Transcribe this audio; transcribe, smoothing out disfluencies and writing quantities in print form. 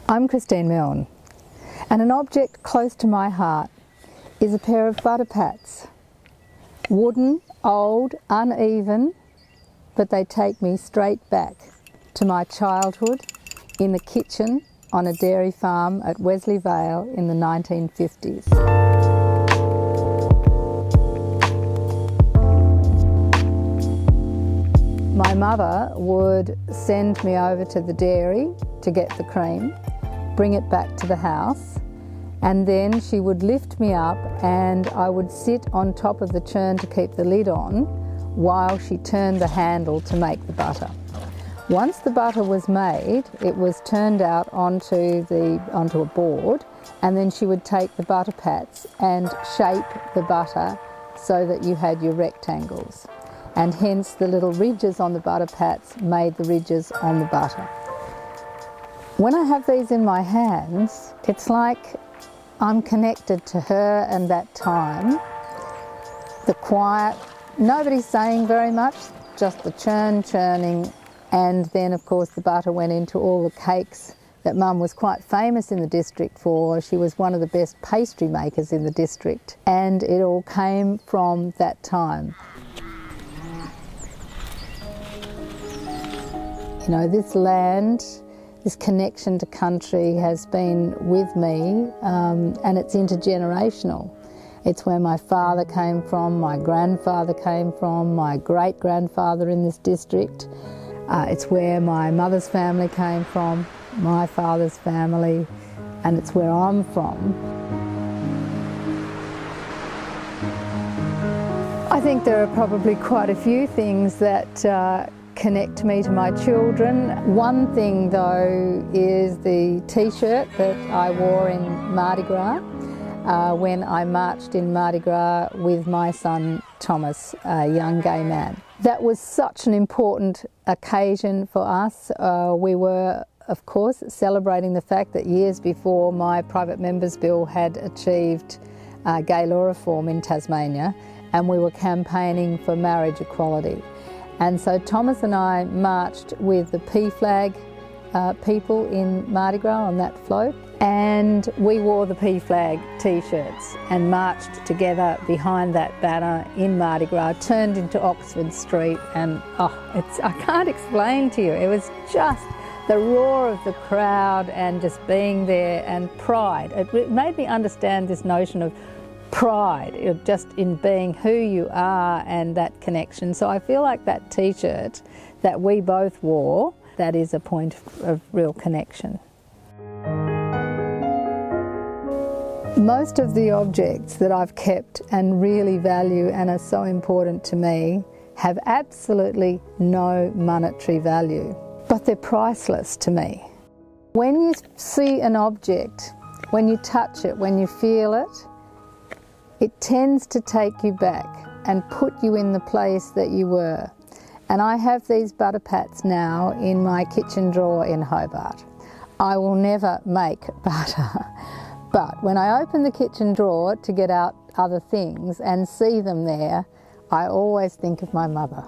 I'm Christine Milne, and an object close to my heart is a pair of butter pats. Wooden, old, uneven, but they take me straight back to my childhood in the kitchen on a dairy farm at Wesley Vale in the 1950s. My mother would send me over to the dairy to get the cream, bring it back to the house, and then she would lift me up and I would sit on top of the churn to keep the lid on while she turned the handle to make the butter. Once the butter was made, it was turned out onto a board, and then she would take the butter pats and shape the butter so that you had your rectangles. And hence the little ridges on the butter pats made the ridges on the butter. When I have these in my hands, it's like I'm connected to her and that time. The quiet, nobody's saying very much, just the churning, and then of course the butter went into all the cakes that Mum was quite famous in the district for. She was one of the best pastry makers in the district, and it all came from that time. You know, this land, this connection to country has been with me, and it's intergenerational. It's where my father came from, my grandfather came from, my great-grandfather in this district. It's where my mother's family came from, my father's family, and it's where I'm from. I think there are probably quite a few things that connect me to my children. One thing though is the t-shirt that I wore in Mardi Gras when I marched in Mardi Gras with my son Thomas, a young gay man. That was such an important occasion for us. We were of course celebrating the fact that years before my private member's bill had achieved gay law reform in Tasmania, and we were campaigning for marriage equality. And so Thomas and I marched with the P flag people in Mardi Gras on that float, and we wore the P flag t-shirts and marched together behind that banner in Mardi Gras, turned into Oxford Street, and I can't explain to you, it was just the roar of the crowd and just being there, and pride. It made me understand this notion of pride, just in being who you are and that connection. So I feel like that t-shirt that we both wore, that is a point of real connection. Most of the objects that I've kept and really value and are so important to me have absolutely no monetary value, but they're priceless to me. When you see an object, when you touch it, when you feel it, it tends to take you back and put you in the place that you were. And I have these butter pats now in my kitchen drawer in Hobart. I will never make butter, but when I open the kitchen drawer to get out other things and see them there, I always think of my mother.